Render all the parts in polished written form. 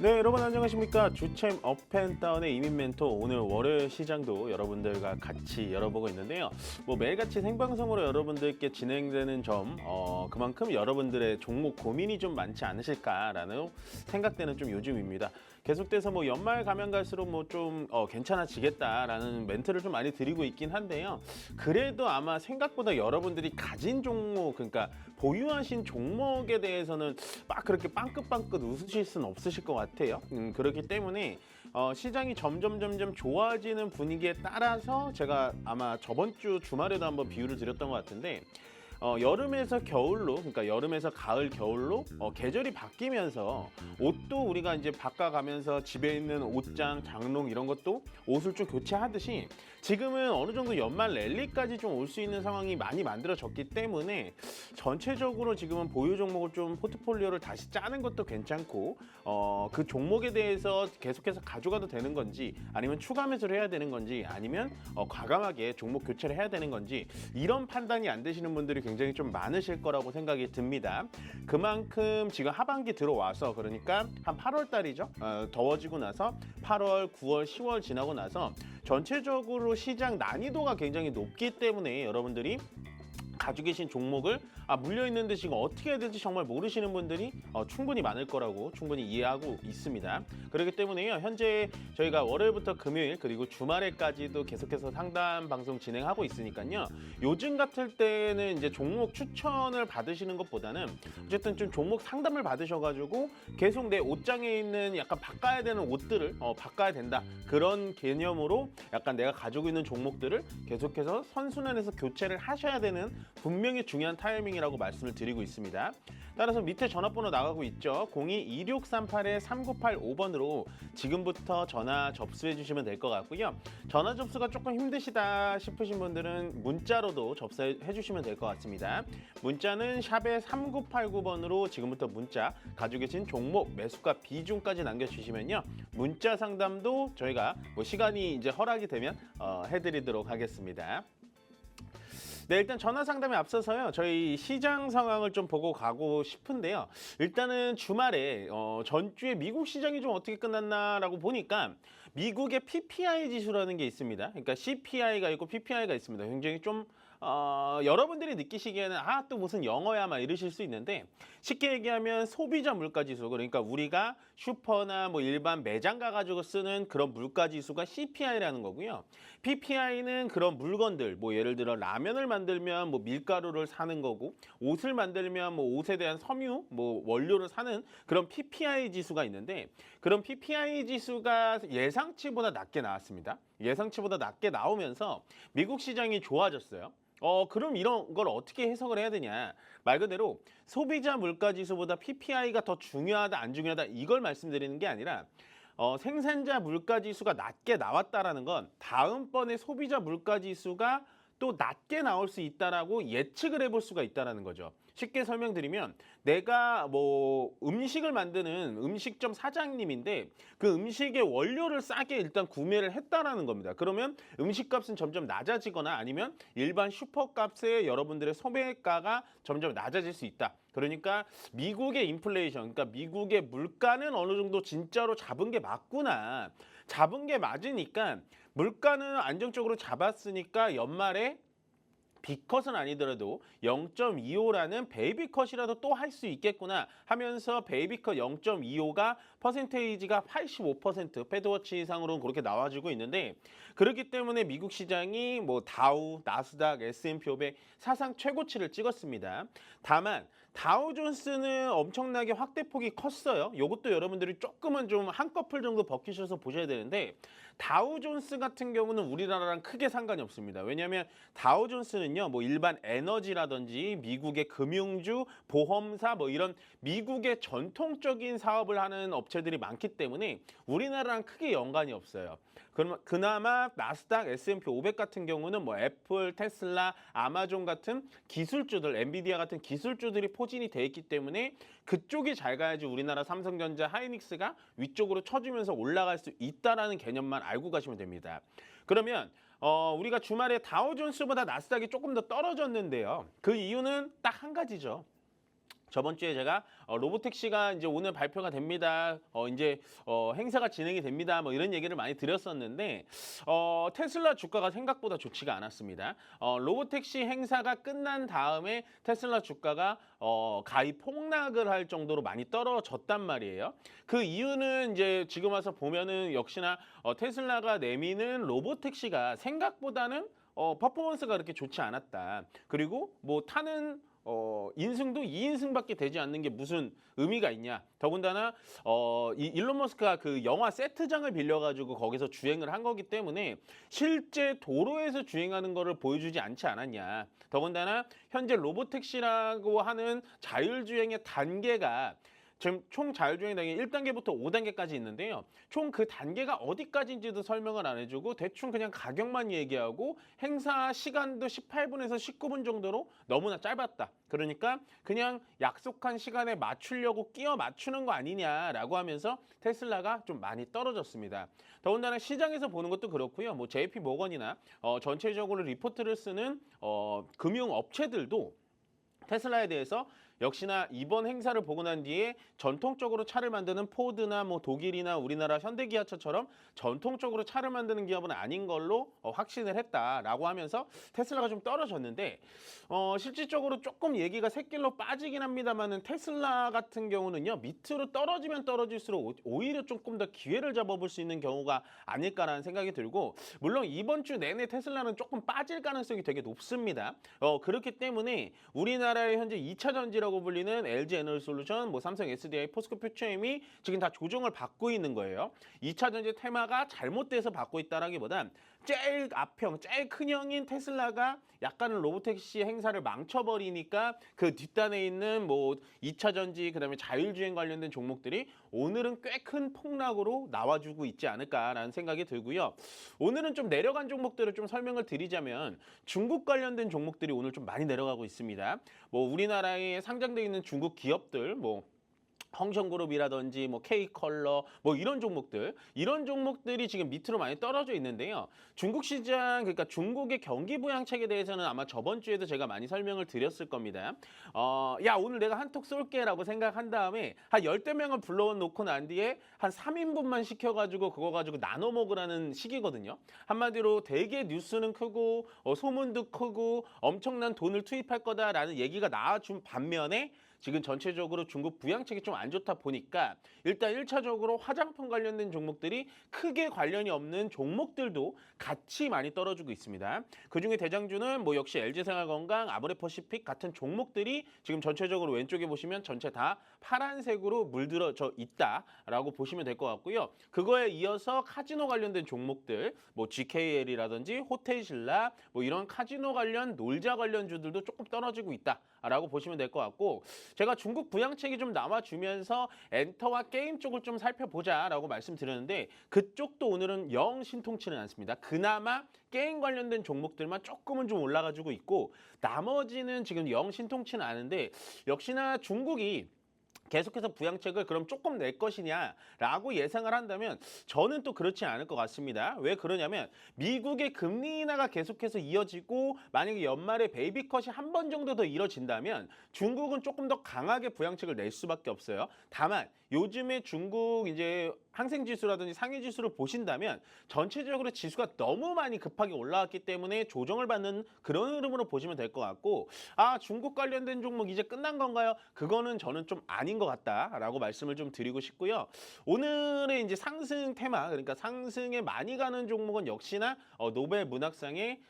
네, 여러분 안녕하십니까. 주챔 업앤다운의 이민 멘토, 오늘 월요일 시장도 여러분들과 같이 열어보고 있는데요. 매일같이 생방송으로 여러분들께 진행되는 점, 그만큼 여러분들의 종목 고민이 좀 많지 않으실까라는 생각되는 좀 요즘입니다. 계속돼서 연말 가면 갈수록 좀 괜찮아지겠다라는 멘트를 좀 많이 드리고 있긴 한데요. 그래도 아마 생각보다 여러분들이 가진 종목, 그러니까 보유하신 종목에 대해서는 막 그렇게 빵긋빵긋 웃으실 수는 없으실 것 같아요. 그렇기 때문에 시장이 점점 좋아지는 분위기에 따라서 제가 아마 저번 주 주말에도 한번 비유를 드렸던 것 같은데, 여름에서 겨울로, 그러니까 여름에서 가을, 겨울로 계절이 바뀌면서 옷도 우리가 이제 바꿔가면서 집에 있는 옷장, 장롱 이런 것도 옷을 좀 교체하듯이 지금은 어느 정도 연말 랠리까지 좀 올 수 있는 상황이 많이 만들어졌기 때문에 전체적으로 지금은 보유 종목을 좀 포트폴리오를 다시 짜는 것도 괜찮고, 그 종목에 대해서 계속해서 가져가도 되는 건지, 아니면 추가 매수를 해야 되는 건지, 아니면 과감하게 종목 교체를 해야 되는 건지, 이런 판단이 안 되시는 분들이 굉장히 좀 많으실 거라고 생각이 듭니다. 그만큼 지금 하반기 들어와서, 그러니까 한 8월 달이죠. 더워지고 나서 8월, 9월, 10월 지나고 나서 전체적으로 시장 난이도가 굉장히 높기 때문에 여러분들이 가지고 계신 종목을 물려있는데 지금 어떻게 해야 될지 정말 모르시는 분들이 충분히 많을 거라고 충분히 이해하고 있습니다. 그렇기 때문에요, 현재 저희가 월요일부터 금요일 그리고 주말에까지도 계속해서 상담 방송 진행하고 있으니까요. 요즘 같을 때는 이제 종목 추천을 받으시는 것보다는 어쨌든 좀 종목 상담을 받으셔가지고 계속 내 옷장에 있는 약간 바꿔야 되는 옷들을 바꿔야 된다, 그런 개념으로 약간 내가 가지고 있는 종목들을 계속해서 선순환해서 교체를 하셔야 되는 분명히 중요한 타이밍이라고 말씀을 드리고 있습니다. 따라서 밑에 전화번호 나가고 있죠. 02-2638-3985번으로 지금부터 전화 접수해 주시면 될 것 같고요. 전화 접수가 조금 힘드시다 싶으신 분들은 문자로도 접수해 주시면 될 것 같습니다. 문자는 샵에 3989번으로 지금부터 문자, 가지고 계신 종목, 매수가 비중까지 남겨주시면요, 문자 상담도 저희가 시간이 이제 허락이 되면 해드리도록 하겠습니다. 네, 일단 전화 상담에 앞서서요, 저희 시장 상황을 좀 보고 가고 싶은데요. 일단은 주말에 전주에 미국 시장이 좀 어떻게 끝났나라고 보니까 미국의 PPI 지수라는 게 있습니다. 그러니까 CPI가 있고 PPI가 있습니다. 굉장히 좀 여러분들이 느끼시기에는 또 무슨 영어야 막 이러실 수 있는데, 쉽게 얘기하면 소비자 물가지수, 그러니까 우리가 슈퍼나 일반 매장 가가지고 쓰는 그런 물가지수가 CPI라는 거고요. PPI는 그런 물건들, 예를 들어 라면을 만들면 밀가루를 사는 거고, 옷을 만들면 옷에 대한 섬유, 원료를 사는 그런 PPI 지수가 있는데, 그런 PPI 지수가 예상치보다 낮게 나왔습니다. 예상치보다 낮게 나오면서 미국 시장이 좋아졌어요. 그럼 이런 걸 어떻게 해석을 해야 되냐? 말 그대로 소비자 물가 지수보다 PPI가 더 중요하다, 안 중요하다, 이걸 말씀드리는 게 아니라, 생산자 물가 지수가 낮게 나왔다라는 건 다음번에 소비자 물가 지수가 또 낮게 나올 수 있다라고 예측을 해볼 수가 있다라는 거죠. 쉽게 설명드리면, 내가 음식을 만드는 음식점 사장님인데 그 음식의 원료를 싸게 일단 구매를 했다라는 겁니다. 그러면 음식값은 점점 낮아지거나 아니면 일반 슈퍼값의 여러분들의 소매가가 점점 낮아질 수 있다. 그러니까 미국의 인플레이션, 그러니까 미국의 물가는 어느 정도 진짜로 잡은 게 맞구나. 잡은 게 맞으니까 물가는 안정적으로 잡았으니까 연말에 B컷은 아니더라도 0.25라는 베이비컷이라도 또 할 수 있겠구나 하면서 베이비컷 0.25가 퍼센테이지가 85%, 패드워치 이상으로는 그렇게 나와주고 있는데, 그렇기 때문에 미국 시장이 다우, 나스닥, S&P 500 사상 최고치를 찍었습니다. 다만 다우존스는 엄청나게 확대폭이 컸어요. 이것도 여러분들이 조금은 좀 한꺼풀 정도 벗기셔서 보셔야 되는데, 다우존스 같은 경우는 우리나라랑 크게 상관이 없습니다. 왜냐하면 다우존스는요, 일반 에너지라든지 미국의 금융주, 보험사 이런 미국의 전통적인 사업을 하는 업체들이 많기 때문에 우리나라랑 크게 연관이 없어요. 그나마 나스닥, S&P 500 같은 경우는 애플, 테슬라, 아마존 같은 기술주들, 엔비디아 같은 기술주들이 포진이 돼 있기 때문에 그쪽이 잘 가야지 우리나라 삼성전자, 하이닉스가 위쪽으로 쳐주면서 올라갈 수 있다라는 개념만 알고 가시면 됩니다. 그러면 우리가 주말에 다우존스보다 나스닥이 조금 더 떨어졌는데요. 그 이유는 딱 한 가지죠. 저번 주에 제가 로보택시가 이제 오늘 발표가 됩니다. 이제 행사가 진행이 됩니다. 뭐 이런 얘기를 많이 드렸었는데 테슬라 주가가 생각보다 좋지가 않았습니다. 로보택시 행사가 끝난 다음에 테슬라 주가가 가히 폭락을 할 정도로 많이 떨어졌단 말이에요. 그 이유는 이제 지금 와서 보면은 역시나 테슬라가 내미는 로보택시가 생각보다는 퍼포먼스가 그렇게 좋지 않았다. 그리고 뭐 타는 인승도 2인승밖에 되지 않는 게 무슨 의미가 있냐. 더군다나 이 일론 머스크가 그 영화 세트장을 빌려가지고 거기서 주행을 한 거기 때문에 실제 도로에서 주행하는 거를 보여주지 않지 않았냐. 더군다나 현재 로보택시라고 하는 자율주행의 단계가 지금 총 자율주행 단계 1단계부터 5단계까지 있는데요. 총 그 단계가 어디까지인지도 설명을 안 해주고 대충 그냥 가격만 얘기하고 행사 시간도 18분에서 19분 정도로 너무나 짧았다. 그러니까 그냥 약속한 시간에 맞추려고 끼워 맞추는 거 아니냐라고 하면서 테슬라가 좀 많이 떨어졌습니다. 더군다나 시장에서 보는 것도 그렇고요. 뭐 JP 모건이나 전체적으로 리포트를 쓰는 금융업체들도 테슬라에 대해서 역시나 이번 행사를 보고 난 뒤에 전통적으로 차를 만드는 포드나 뭐 독일이나 우리나라 현대기아차처럼 전통적으로 차를 만드는 기업은 아닌 걸로 확신을 했다라고 하면서 테슬라가 좀 떨어졌는데 실질적으로 조금 얘기가 샛길로 빠지긴 합니다만은 테슬라 같은 경우는요 밑으로 떨어지면 떨어질수록 오히려 조금 더 기회를 잡아볼 수 있는 경우가 아닐까라는 생각이 들고 물론 이번 주 내내 테슬라는 조금 빠질 가능성이 되게 높습니다. 그렇기 때문에 우리나라의 현재 2차 전지라고 불리는 LG 에너지솔루션, 뭐 삼성 SDI, 포스코 퓨처엠이 지금 다 조정을 받고 있는 거예요. 2차 전지 테마가 잘못돼서 받고 있다라기보단 제일 앞형, 제일 큰형인 테슬라가 약간은 로보택시 행사를 망쳐버리니까 그 뒷단에 있는 뭐 2차 전지, 그다음에 자율주행 관련된 종목들이 오늘은 꽤 큰 폭락으로 나와주고 있지 않을까라는 생각이 들고요. 오늘은 좀 내려간 종목들을 좀 설명을 드리자면 중국 관련된 종목들이 오늘 좀 많이 내려가고 있습니다. 뭐 우리나라에 상장되어 있는 중국 기업들, 뭐 헝성그룹이라든지 뭐 K컬러 뭐 이런 종목들이 지금 밑으로 많이 떨어져 있는데요. 중국 시장 그러니까 중국의 경기 부양책에 대해서는 아마 저번 주에도 제가 많이 설명을 드렸을 겁니다. 야 오늘 내가 한턱 쏠게라고 생각한 다음에 한 10대 명을 불러놓고 난 뒤에 한 3인분만 시켜가지고 그거 가지고 나눠 먹으라는 식이거든요. 한마디로 되게 뉴스는 크고 소문도 크고 엄청난 돈을 투입할 거다라는 얘기가 나와준 반면에 지금 전체적으로 중국 부양책이 좀 안 좋다 보니까 일단 1차적으로 화장품 관련된 종목들이 크게 관련이 없는 종목들도 같이 많이 떨어지고 있습니다. 그중에 대장주는 뭐 역시 LG생활건강, 아브레퍼시픽 같은 종목들이 지금 전체적으로 왼쪽에 보시면 전체 다 파란색으로 물들어져 있다라고 보시면 될 것 같고요. 그거에 이어서 카지노 관련된 종목들, 뭐 GKL이라든지 호텔신라 뭐 이런 카지노 관련 놀자 관련주들도 조금 떨어지고 있다라고 보시면 될 것 같고 제가 중국 부양책이 좀 남아주면서 엔터와 게임 쪽을 좀 살펴보자라고 말씀드렸는데 그쪽도 오늘은 영 신통치는 않습니다. 그나마 게임 관련된 종목들만 조금은 좀 올라가지고 있고 나머지는 지금 영 신통치는 않은데 역시나 중국이 계속해서 부양책을 그럼 조금 낼 것이냐라고 예상을 한다면 저는 또 그렇지 않을 것 같습니다. 왜 그러냐면 미국의 금리 인하가 계속해서 이어지고 만약에 연말에 베이비컷이 한 번 정도 더 이뤄진다면 중국은 조금 더 강하게 부양책을 낼 수밖에 없어요. 다만 요즘에 중국 이제 항생지수라든지 상해지수를 보신다면 전체적으로 지수가 너무 많이 급하게 올라왔기 때문에 조정을 받는 그런 흐름으로 보시면 될 것 같고 중국 관련된 종목 이제 끝난 건가요? 그거는 저는 좀 아닌 것 같다라고 말씀을 좀 드리고 싶고요. 오늘의 이제 상승 테마 그러니까 상승에 많이 가는 종목은 역시나 노벨 문학상의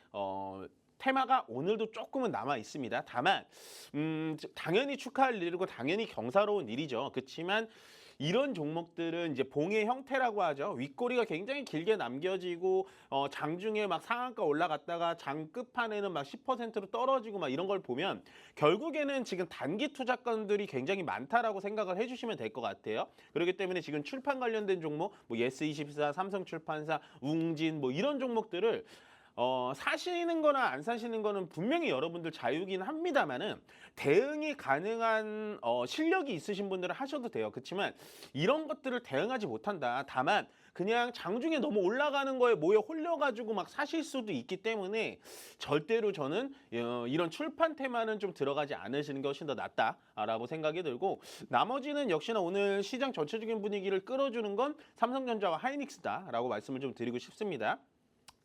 테마가 오늘도 조금은 남아 있습니다. 다만 당연히 축하할 일이고 당연히 경사로운 일이죠. 그렇지만 이런 종목들은 이제 봉의 형태라고 하죠. 윗꼬리가 굉장히 길게 남겨지고 장중에 막 상한가 올라갔다가 장 끝판에는 막 10%로 떨어지고 막 이런 걸 보면 결국에는 지금 단기 투자권들이 굉장히 많다라고 생각을 해주시면 될 것 같아요. 그렇기 때문에 지금 출판 관련된 종목, 뭐 예스24, 삼성출판사, 웅진 뭐 이런 종목들을 사시는 거나 안 사시는 거는 분명히 여러분들 자유긴 합니다만은 대응이 가능한 실력이 있으신 분들은 하셔도 돼요. 그렇지만 이런 것들을 대응하지 못한다. 다만 그냥 장중에 너무 올라가는 거에 모여 홀려가지고 막 사실 수도 있기 때문에 절대로 저는 이런 출판 테마는 좀 들어가지 않으시는 것이 더 낫다라고 생각이 들고, 나머지는 역시나 오늘 시장 전체적인 분위기를 끌어주는 건 삼성전자와 하이닉스다라고 말씀을 좀 드리고 싶습니다.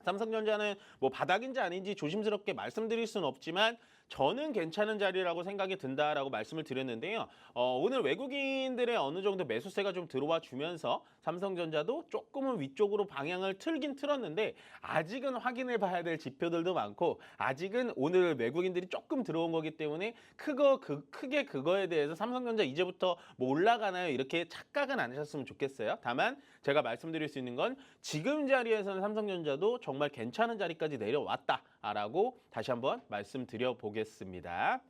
삼성전자는 뭐 바닥인지 아닌지 조심스럽게 말씀드릴 수는 없지만 저는 괜찮은 자리라고 생각이 든다라고 말씀을 드렸는데요. 오늘 외국인들의 어느 정도 매수세가 좀 들어와 주면서 삼성전자도 조금은 위쪽으로 방향을 틀긴 틀었는데 아직은 확인해 봐야 될 지표들도 많고, 아직은 오늘 외국인들이 조금 들어온 거기 때문에 크게 그거에 대해서 삼성전자 이제부터 뭐 올라가나요? 이렇게 착각은 안 하셨으면 좋겠어요. 다만 제가 말씀드릴 수 있는 건 지금 자리에서는 삼성전자도 정말 괜찮은 자리까지 내려왔다라고 다시 한번 말씀드려 보겠습니다.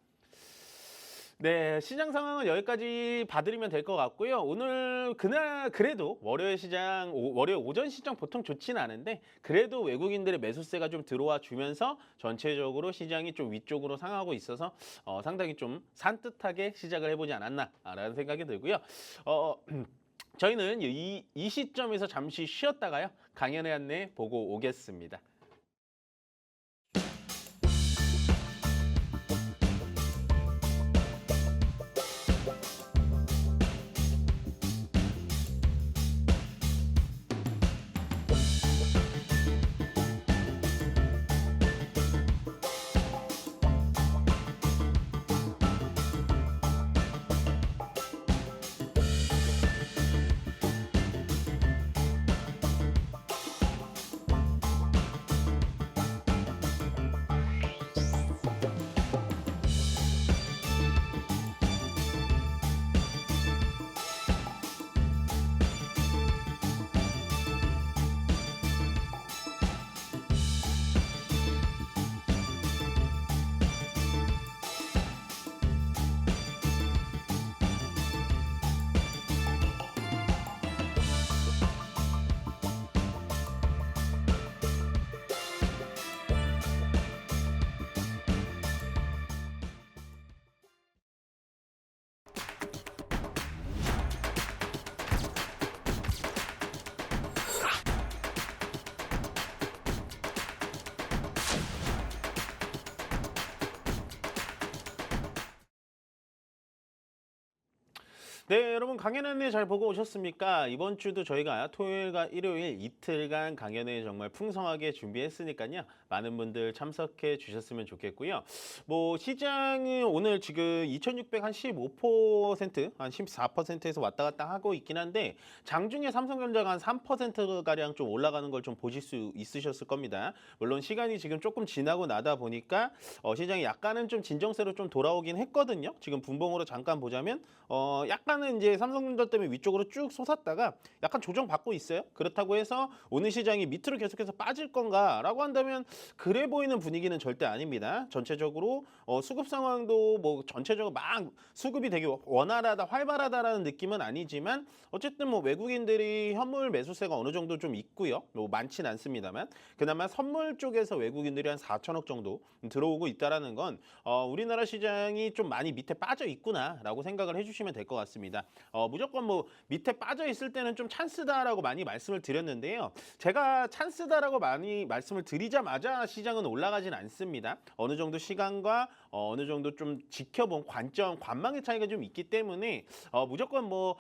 네, 시장 상황은 여기까지 봐드리면 될 것 같고요. 오늘 그래도 월요일 오전 시장 보통 좋지는 않은데 그래도 외국인들의 매수세가 좀 들어와 주면서 전체적으로 시장이 좀 위쪽으로 상하고 있어서 상당히 좀 산뜻하게 시작을 해보지 않았나라는 생각이 들고요. 저희는 이 시점에서 잠시 쉬었다가요, 강연의 안내 보고 오겠습니다. 네, 여러분 강연 안내 잘 보고 오셨습니까? 이번 주도 저희가 토요일과 일요일 이틀간 강연회 정말 풍성하게 준비했으니까요. 많은 분들 참석해 주셨으면 좋겠고요. 뭐 시장은 오늘 지금 2,600 한 15%, 한 14%에서 왔다 갔다 하고 있긴 한데 장중에 삼성전자가 한 3%가량 좀 올라가는 걸 좀 보실 수 있으셨을 겁니다. 물론 시간이 지금 조금 지나고 나다 보니까 시장이 약간은 좀 진정세로 좀 돌아오긴 했거든요. 지금 분봉으로 잠깐 보자면 약간은 이제 삼성전자 때문에 위쪽으로 쭉 솟았다가 약간 조정받고 있어요. 그렇다고 해서 오늘 시장이 밑으로 계속해서 빠질 건가라고 한다면 그래 보이는 분위기는 절대 아닙니다. 전체적으로 수급 상황도 뭐 전체적으로 막 수급이 되게 원활하다, 활발하다라는 느낌은 아니지만 어쨌든 뭐 외국인들이 현물 매수세가 어느 정도 좀 있고요. 뭐 많진 않습니다만 그나마 선물 쪽에서 외국인들이 한 4천억 정도 들어오고 있다라는 건 우리나라 시장이 좀 많이 밑에 빠져 있구나라고 생각을 해주시면 될 것 같습니다. 무조건 뭐 밑에 빠져 있을 때는 좀 찬스다라고 많이 말씀을 드렸는데요. 제가 찬스다라고 많이 말씀을 드리자마자 시장은 올라가진 않습니다. 어느 정도 시간과 어느 정도 좀 지켜본 관망의 차이가 좀 있기 때문에 무조건 뭐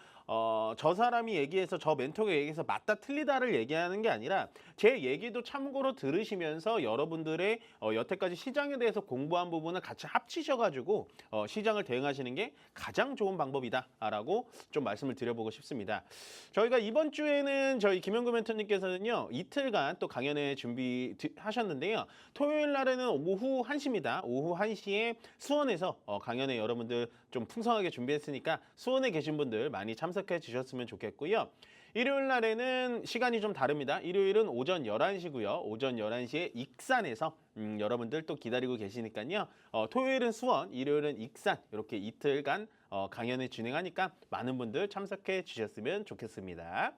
저 사람이 얘기해서 저 멘토가 얘기해서 맞다 틀리다를 얘기하는 게 아니라 제 얘기도 참고로 들으시면서 여러분들의 여태까지 시장에 대해서 공부한 부분을 같이 합치셔가지고 시장을 대응하시는 게 가장 좋은 방법이다라고 좀 말씀을 드려보고 싶습니다. 저희가 이번 주에는 저희 김영구 멘토님께서는요 이틀간 또 강연회 준비하셨는데요. 토요일 날에는 오후 1시입니다. 오후 1시에 수원에서 강연회 여러분들 좀 풍성하게 준비했으니까 수원에 계신 분들 많이 참석해 주셨으면 좋겠고요. 일요일 날에는 시간이 좀 다릅니다. 일요일은 오전 11시고요. 오전 11시에 익산에서 여러분들 또 기다리고 계시니까요. 토요일은 수원, 일요일은 익산 이렇게 이틀간 강연을 진행하니까 많은 분들 참석해 주셨으면 좋겠습니다.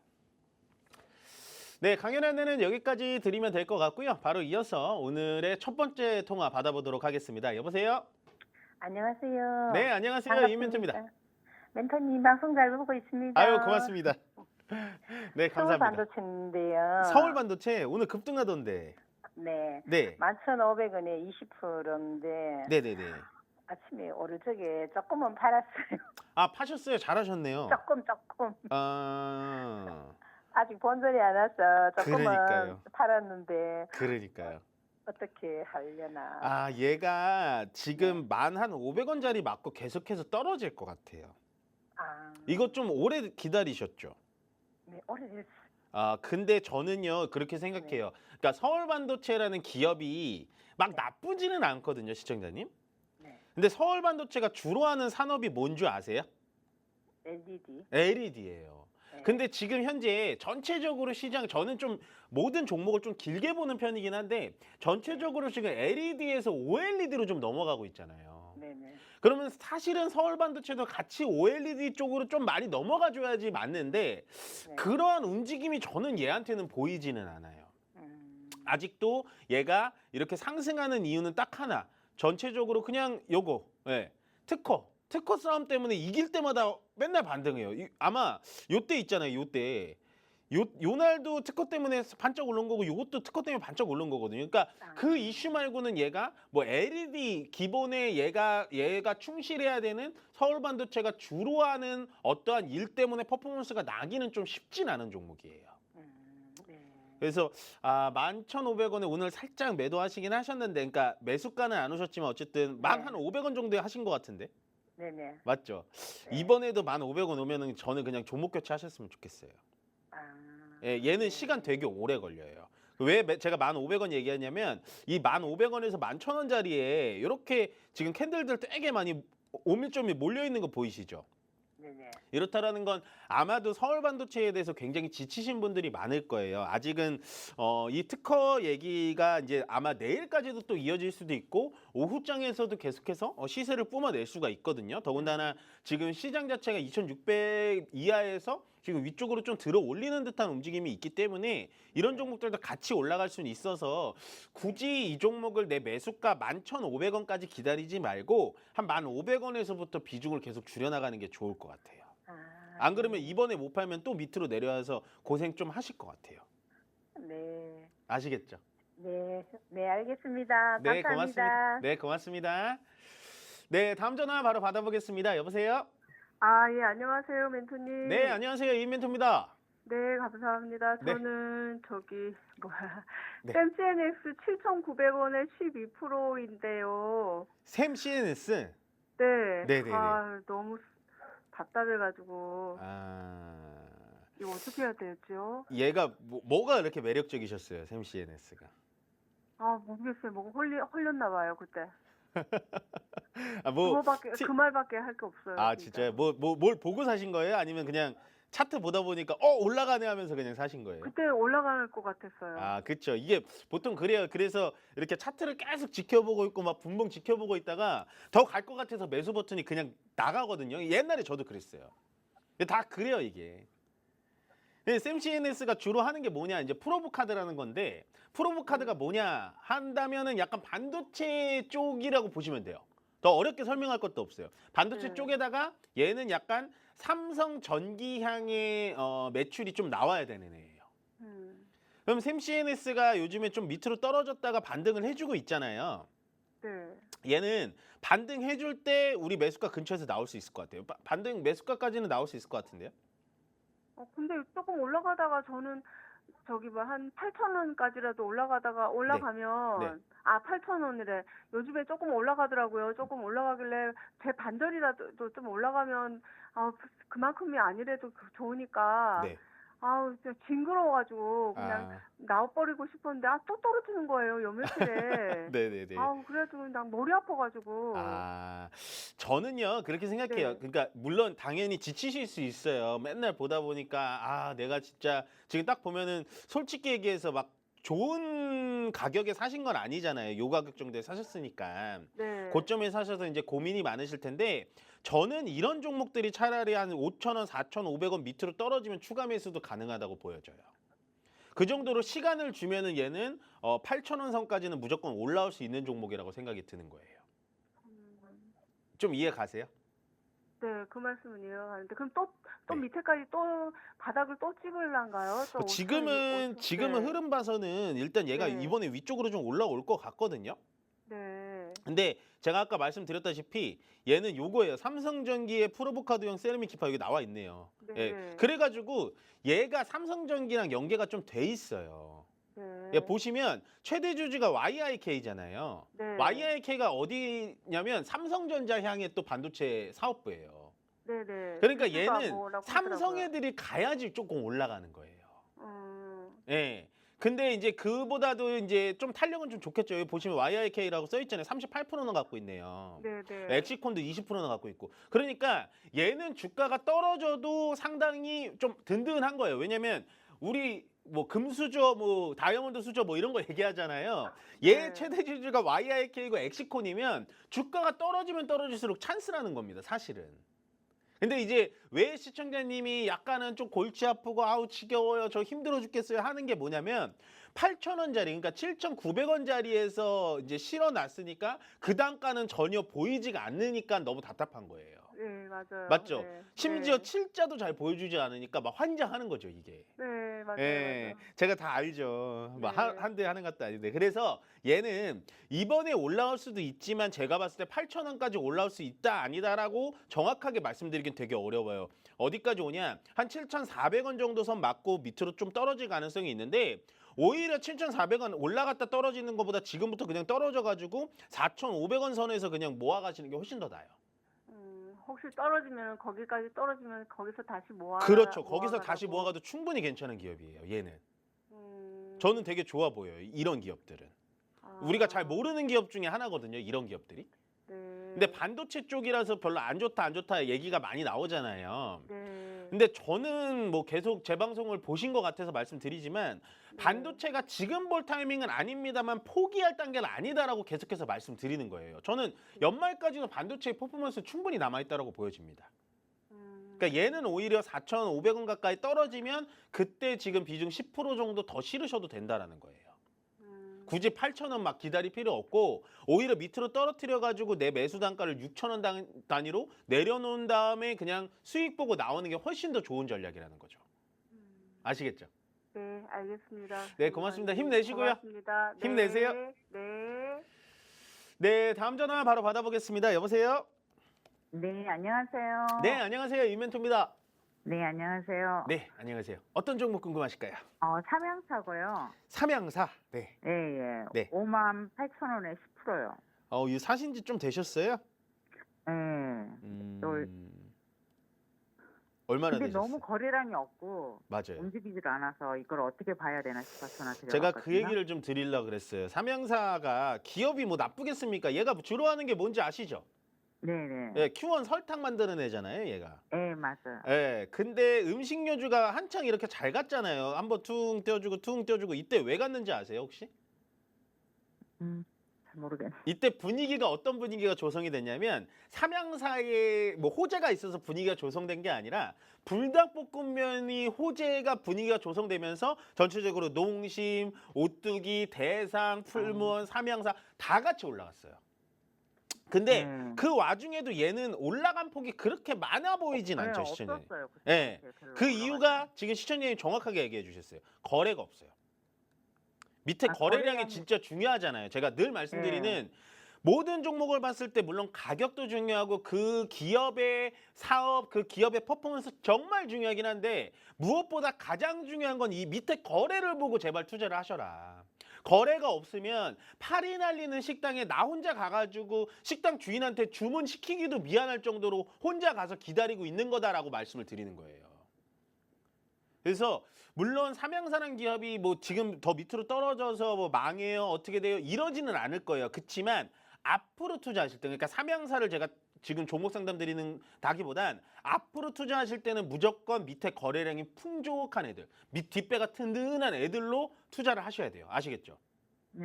네, 강연 안내는 여기까지 드리면 될 것 같고요. 바로 이어서 오늘의 첫 번째 통화 받아보도록 하겠습니다. 여보세요? 안녕하세요. 네, 안녕하세요. 이멘토입니다. 반갑습니다. 멘토님 방송 잘 보고 아유, 있습니다. 고맙습니다. 네, 서울 감사합니다. 반도체인데요. 서울 반도체 오늘 급등하던데. 네. 네, 11,500원에 20%인데 네네네. 아침에 오를 적에 조금은 팔았어요. 아, 파셨어요. 잘하셨네요. 조금. 아, 아직 본전이 안 와서 조금은 그러니까요. 팔았는데 그러니까요. 어떻게 하려나. 아, 얘가 지금 만 한 500원짜리 맞고 계속해서 떨어질 것 같아요. 아, 이거 좀 오래 기다리셨죠? 네, 오래됐어요. 아, 근데 저는요, 그렇게 생각해요. 그러니까 서울반도체라는 기업이 막 나쁘지는 않거든요, 시청자님. 네. 근데 서울반도체가 주로 하는 산업이 뭔 줄 아세요? LED. LED예요. 네. 근데 지금 현재 전체적으로 시장, 저는 좀 모든 종목을 좀 길게 보는 편이긴 한데 전체적으로 지금 LED에서 OLED로 좀 넘어가고 있잖아요. 네네. 그러면 사실은 서울반도체도 같이 OLED 쪽으로 좀 많이 넘어가 줘야지 맞는데 네. 그러한 움직임이 저는 얘한테는 보이지는 않아요. 아직도 얘가 이렇게 상승하는 이유는 딱 하나. 전체적으로 그냥 요거, 예, 특허 싸움 때문에 이길 때마다 맨날 반등해요. 아마 요때 있잖아요, 요때. 요 날도 특허 때문에 반짝 오른 거고 요것도 특허 때문에 반짝 오른 거거든요. 그러니까 그 이슈 말고는 얘가 뭐 LED 기본에 얘가 충실해야 되는 서울반도체가 주로 하는 어떠한 일 때문에 퍼포먼스가 나기는 좀 쉽진 않은 종목이에요. 네. 그래서 11,500원에 오늘 살짝 매도하시긴 하셨는데, 그러니까 매수가는 안 오셨지만 어쨌든 만 한 500원 정도에 하신 것 같은데, 네네. 맞죠? 네. 이번에도 1,500원 오면은 저는 그냥 종목 교체하셨으면 좋겠어요. 아, 예, 얘는 시간 되게 오래 걸려요. 왜 제가 1,500원 얘기하냐면 이 1,500원에서 11,000원짜리에 이렇게 지금 캔들들 되게 많이 오밀조밀 몰려 있는 거 보이시죠? 네네. 이렇다라는 건 아마도 서울 반도체에 대해서 굉장히 지치신 분들이 많을 거예요. 아직은 이 특허 얘기가 이제 아마 내일까지도 또 이어질 수도 있고 오후장에서도 계속해서 시세를 뿜어낼 수가 있거든요. 더군다나 지금 시장 자체가 2,600 이하에서 지금 위쪽으로 좀 들어 올리는 듯한 움직임이 있기 때문에 이런 종목들도 같이 올라갈 수는 있어서 굳이 이 종목을 내 매수가 11,500원까지 기다리지 말고 한 1,500원에서부터 비중을 계속 줄여나가는 게 좋을 것 같아요. 안 그러면 이번에 못 팔면 또 밑으로 내려와서 고생 좀 하실 것 같아요. 네. 아시겠죠? 네, 네, 알겠습니다. 네, 감사합니다. 고맙습니다. 네, 고맙습니다. 네, 다음 전화 바로 받아보겠습니다. 여보세요? 아, 예, 안녕하세요, 멘토님. 네, 안녕하세요. 이멘토입니다. 네, 감사합니다. 네. 저는 네. 샘CNX 7,900원에 12%인데요. 샘 CNS. 네. 네네네. 아, 너무 답답해가지고 이거 어떻게 해야 되죠? 얘가 뭐가 이렇게 매력적이셨어요, 샘 CNS가? 아, 모르겠어요. 뭐가 홀렸나 봐요, 그때. 뭐 그 말밖에 할 게 없어요. 아, 진짜. 진짜요? 뭘 보고 사신 거예요? 아니면 그냥 차트 보다 보니까 올라가네 하면서 그냥 사신 거예요? 그때 올라갈 것 같았어요. 아, 그렇죠. 이게 보통 그래요. 그래서 이렇게 차트를 계속 지켜보고 있고 막 분봉 지켜보고 있다가 더 갈 것 같아서 매수 버튼이 그냥 나가거든요. 옛날에 저도 그랬어요. 근데 다 그래요, 이게. 샘 CNS가 주로 하는 게 뭐냐? 이제 프로브 카드라는 건데 프로브 카드가 뭐냐 한다면은 약간 반도체 쪽이라고 보시면 돼요. 더 어렵게 설명할 것도 없어요. 반도체 쪽에다가 얘는 약간 삼성 전기향의 매출이 좀 나와야 되는 애예요. 그럼 샘 CNS가 요즘에 좀 밑으로 떨어졌다가 반등을 해주고 있잖아요. 네. 얘는 반등해줄 때 우리 매수가 근처에서 나올 수 있을 것 같아요. 반등 매수가까지는 나올 수 있을 것 같은데요. 근데 조금 올라가다가 저는 한 8,000원까지라도 올라가면 네. 8,000원이래. 요즘에 조금 올라가더라고요. 조금 올라가길래 제 반절이라도 좀 올라가면 그만큼이 아니래도 좋으니까 네. 진짜 징그러워가지고 그냥 나와버리고 싶었는데 또 떨어지는 거예요. 요 며칠에. 네네네. 그래도 그냥 머리 아파가지고. 저는요 그렇게 생각해요. 네. 그러니까 물론 당연히 지치실 수 있어요. 맨날 보다 보니까 내가 진짜 지금 딱 보면은 솔직히 얘기해서 막 좋은 가격에 사신 건 아니잖아요. 요 가격 정도에 사셨으니까. 네. 고점에 사셔서 이제 고민이 많으실 텐데 저는 이런 종목들이 차라리 한 5,000원, 4,500원 밑으로 떨어지면 추가 매수도 가능하다고 보여져요. 그 정도로 시간을 주면은 얘는 8,000원 선까지는 무조건 올라올 수 있는 종목이라고 생각이 드는 거예요. 좀 이해 가세요? 네, 그 말씀은 이해가 가는데 그럼 또 네. 밑에까지 또 바닥을 또 찍을란가요? 또 지금은 네. 흐름 봐서는 일단 얘가 네. 이번에 위쪽으로 좀 올라올 것 같거든요. 네. 근데 제가 아까 말씀드렸다시피 얘는 요거예요. 삼성전기의 프로보카드형 세라믹 기파 여기 나와 있네요. 네. 예, 그래가지고 얘가 삼성전기랑 연계가 좀 돼 있어요. 네. 예, 보시면 최대 주주가 YIK잖아요. 네. YIK가 어디냐면 삼성전자 향의 또 반도체 사업부예요. 네네. 그러니까 주주가 얘는 뭐라고 삼성 하더라고요. 애들이 가야지 조금 올라가는 거예요. 음. 예. 근데 이제 그보다도 이제 좀 탄력은 좀 좋겠죠. 여기 보시면 YIK라고 써 있잖아요. 38%는 갖고 있네요. 네네. 엑시콘도 20%는 갖고 있고. 그러니까 얘는 주가가 떨어져도 상당히 좀 든든한 거예요. 왜냐면 우리 뭐 금수저, 뭐 다이아몬드 수저 뭐 이런 거 얘기하잖아요. 얘 네. 최대 주주가 YIK고 엑시콘이면 주가가 떨어지면 떨어질수록 찬스라는 겁니다. 사실은. 근데 이제 왜 시청자님이 약간은 좀 골치 아프고 아우 지겨워요 저 힘들어 죽겠어요 하는 게 뭐냐면 8,000원짜리 그러니까 7,900원짜리에서 이제 실어놨으니까 그 단가는 전혀 보이지가 않으니까 너무 답답한 거예요. 네, 맞아요. 맞죠? 네. 심지어 네. 7자도 잘 보여주지 않으니까 막 환장하는 거죠 이게. 네, 맞아요. 예, 맞아요. 제가 다 알죠. 뭐 네. 한대 하는 것도 아닌데. 그래서 얘는 이번에 올라올 수도 있지만 제가 봤을 때 8,000원까지 올라올 수 있다 아니다라고 정확하게 말씀드리긴 되게 어려워요. 어디까지 오냐? 한 7,400원 정도 선 맞고 밑으로 좀 떨어질 가능성이 있는데 오히려 7,400원 올라갔다 떨어지는 것보다 지금부터 그냥 떨어져가지고 4,500원 선에서 그냥 모아가시는 게 훨씬 더 나아요. 혹시 떨어지면 거기까지 떨어지면 거기서 다시 그렇죠. 거기서 모아가라고. 다시 모아가도 충분히 괜찮은 기업이에요. 얘는. 음. 저는 되게 좋아 보여요. 이런 기업들은. 아. 우리가 잘 모르는 기업 중에 하나거든요. 이런 기업들이. 네. 근데 반도체 쪽이라서 별로 안 좋다 얘기가 많이 나오잖아요. 네. 근데 저는 뭐 계속 제 방송을 보신 것 같아서 말씀드리지만 네. 반도체가 지금 볼 타이밍은 아닙니다만 포기할 단계는 아니다라고 계속해서 말씀드리는 거예요. 저는 연말까지는 반도체의 퍼포먼스 충분히 남아있다고 보여집니다. 그러니까 얘는 오히려 4,500원 가까이 떨어지면 그때 지금 비중 10% 정도 더 실으셔도 된다라는 거예요. 굳이 8,000원 막 기다릴 필요 없고 오히려 밑으로 떨어뜨려 가지고 내 매수 단가를 6,000원 단위로 내려놓은 다음에 그냥 수익 보고 나오는 게 훨씬 더 좋은 전략이라는 거죠. 아시겠죠? 네, 알겠습니다. 네, 고맙습니다. 힘내시고요. 고맙습니다. 네. 힘내세요. 네. 네, 다음 전화 바로 받아보겠습니다. 여보세요? 네, 안녕하세요. 네, 안녕하세요. 이멘토입니다. 네, 안녕하세요. 네, 안녕하세요. 어떤 종목 궁금하실까요? 삼양사고요. 삼양사. 네. 예, 예. 네. 58,000원에 10%요. 이 사신 지 좀 되셨어요? 예. 얼마나 근데 되셨어요? 너무 거래량이 없고 맞아요. 움직이질 않아서 이걸 어떻게 봐야 되나 싶어서 전화 드려봤거든요. 제가 그 얘기를 좀 드리려고 그랬어요. 삼양사가 기업이 뭐 나쁘겠습니까? 얘가 주로 하는 게 뭔지 아시죠? 네네. 예, Q1 설탕 만드는 애잖아요, 얘가. 네, 맞아요. 예, 근데 음식료주가 한창 이렇게 잘 갔잖아요. 한번 퉁 떼어주고 이때 왜 갔는지 아세요, 혹시? 잘 모르겠네. 이때 분위기가 어떤 분위기가 조성이 됐냐면 삼양사에 뭐 호재가 있어서 분위기가 조성된 게 아니라 불닭볶음면이 호재가 분위기가 조성되면서 전체적으로 농심, 오뚜기, 대상, 풀무원, 삼양사 다 같이 올라갔어요. 근데 그 와중에도 얘는 올라간 폭이 그렇게 많아 보이진 않죠, 시청자님. 없었어요. 예. 별로 그 올라가지 이유가 지금 시청자님이 정확하게 얘기해 주셨어요. 거래가 없어요. 밑에 거래량이 거래량이- 진짜 중요하잖아요. 제가 늘 말씀드리는 모든 종목을 봤을 때 물론 가격도 중요하고 그 기업의 사업, 그 기업의 퍼포먼스 정말 중요하긴 한데 무엇보다 가장 중요한 건 이 밑에 거래를 보고 제발 투자를 하셔라. 거래가 없으면 파리 날리는 식당에 나 혼자 가가지고 식당 주인한테 주문시키기도 미안할 정도로 혼자 가서 기다리고 있는 거다라고 말씀을 드리는 거예요. 그래서 물론 삼양사라는 기업이 뭐 지금 더 밑으로 떨어져서 뭐 망해요, 어떻게 돼요 이러지는 않을 거예요. 그렇지만 앞으로 투자하실 때 그러니까 삼양사를 제가 지금 종목 상담 드리는 다기보단 앞으로 투자하실 때는 무조건 밑에 거래량이 풍족한 애들, 뒷배가 튼튼한 애들로 투자를 하셔야 돼요. 아시겠죠? 네.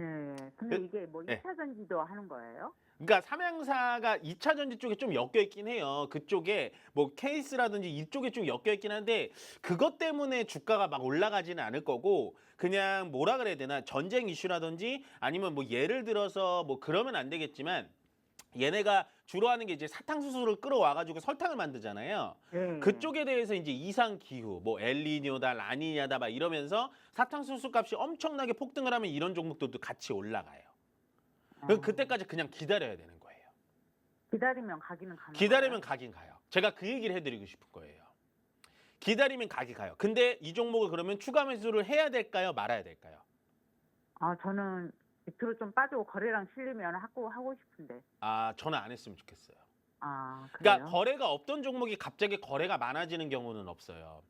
근데 이게 뭐 네. 2차 전지도 하는 거예요? 그러니까 삼양사가 2차 전지 쪽에 좀 엮여 있긴 해요. 그쪽에 뭐 케이스라든지 이쪽에 좀 엮여 있긴 한데 그것 때문에 주가가 막 올라가지는 않을 거고 그냥 뭐라 그래야 되나 전쟁 이슈라든지 아니면 뭐 예를 들어서 뭐 그러면 안 되겠지만 얘네가 주로 하는 게 이제 사탕수수를 끌어와가지고 설탕을 만들잖아요. 네. 그쪽에 대해서 이제 이상 기후, 뭐 엘니뇨다, 라니냐다 막 이러면서 사탕수수 값이 엄청나게 폭등을 하면 이런 종목들도 같이 올라가요. 그때까지 그냥 기다려야 되는 거예요. 기다리면 가기는 가는 기다리면 거예요? 가긴 가요. 제가 그 얘기를 해드리고 싶은 거예요. 기다리면 가긴 가요. 근데 이 종목을 그러면 추가 매수를 해야 될까요? 말아야 될까요? 저는 밑으로 좀 빠지고 거래량 실리면 하고 싶은데. 아, 저는 안 했으면 좋겠어요. 그래요? 그러니까 거래가 없던 종목이 갑자기 거래가 많아지는 경우는 없어요.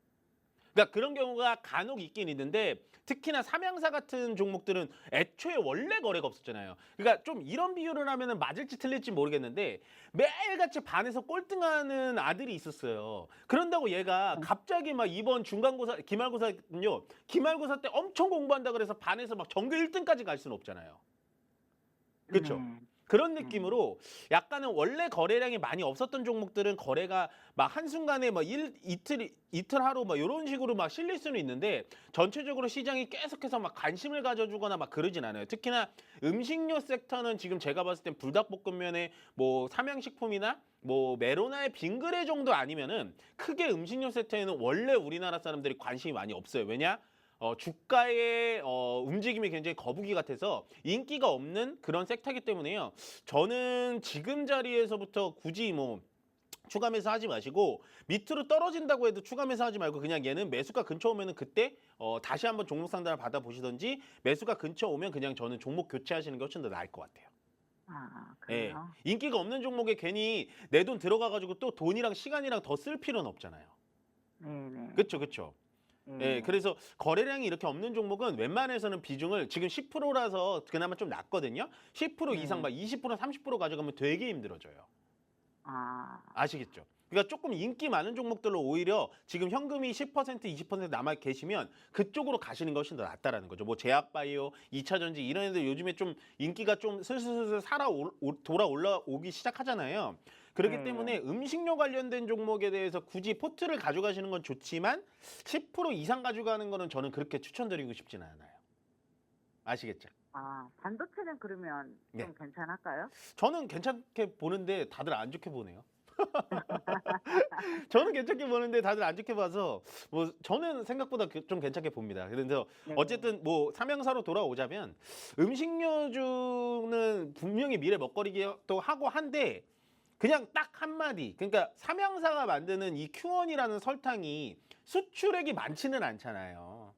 그러니까 그런 경우가 간혹 있긴 있는데 특히나 삼양사 같은 종목들은 애초에 원래 거래가 없었잖아요. 그러니까 좀 이런 비유를 하면은 맞을지 틀릴지 모르겠는데 매일같이 반에서 꼴등하는 아들이 있었어요. 그런다고 얘가 갑자기 막 이번 중간고사, 기말고사는요. 기말고사 때 엄청 공부한다 그래서 반에서 막 전교 1등까지 갈 수는 없잖아요. 그렇죠? 그런 느낌으로 약간은 원래 거래량이 많이 없었던 종목들은 거래가 막 한순간에 막 이틀 하루 막 이런 식으로 막 실릴 수는 있는데 전체적으로 시장이 계속해서 막 관심을 가져주거나 막 그러진 않아요. 특히나 음식료 섹터는 지금 제가 봤을 땐 불닭볶음면에 뭐 삼양식품이나 뭐 메로나의 빙그레 정도 아니면은 크게 음식료 섹터에는 원래 우리나라 사람들이 관심이 많이 없어요. 왜냐? 주가의 움직임이 굉장히 거북이 같아서 인기가 없는 그런 섹터이기 때문에요. 저는 지금 자리에서부터 굳이 뭐 추가 매수하지 마시고 밑으로 떨어진다고 해도 추가 매수하지 말고 그냥 얘는 매수가 근처 오면은 그때 다시 한번 종목 상담을 받아보시던지 매수가 근처 오면 그냥 저는 종목 교체하시는 게 훨씬 더 나을 것 같아요. 그래요? 인기가 없는 종목에 괜히 내 돈 들어가가지고 또 돈이랑 시간이랑 더 쓸 필요는 없잖아요. 네네. 그렇죠, 그렇죠. 그래서 거래량이 이렇게 없는 종목은 웬만해서는 비중을 지금 10%라서 그나마 좀 낮거든요. 10% 이상 막 20%, 30% 가져가면 되게 힘들어져요. 아시겠죠? 그러니까 조금 인기 많은 종목들로 오히려 지금 현금이 10%, 20% 남아 계시면 그쪽으로 가시는 것이 더 낫다라는 거죠. 뭐 제약바이오, 2차전지 이런 애들 요즘에 좀 인기가 좀 슬슬 돌아 올라오기 시작하잖아요. 그렇기 때문에 음식료 관련된 종목에 대해서 굳이 포트를 가져가시는 건 좋지만 10% 이상 가져가는 거는 저는 그렇게 추천드리고 싶지는 않아요. 아시겠죠? 반도체는 그러면 좀 괜찮을까요? 저는 괜찮게 보는데 다들 안 좋게 보네요. 저는 괜찮게 보는데 다들 안 좋게 봐서 뭐 저는 생각보다 좀 괜찮게 봅니다. 그래서 어쨌든 뭐 삼양사로 돌아오자면 음식료주는 분명히 미래 먹거리기도 하고 한데 그냥 딱 한마디. 그러니까 삼양사가 만드는 이 Q1이라는 설탕이 수출액이 많지는 않잖아요.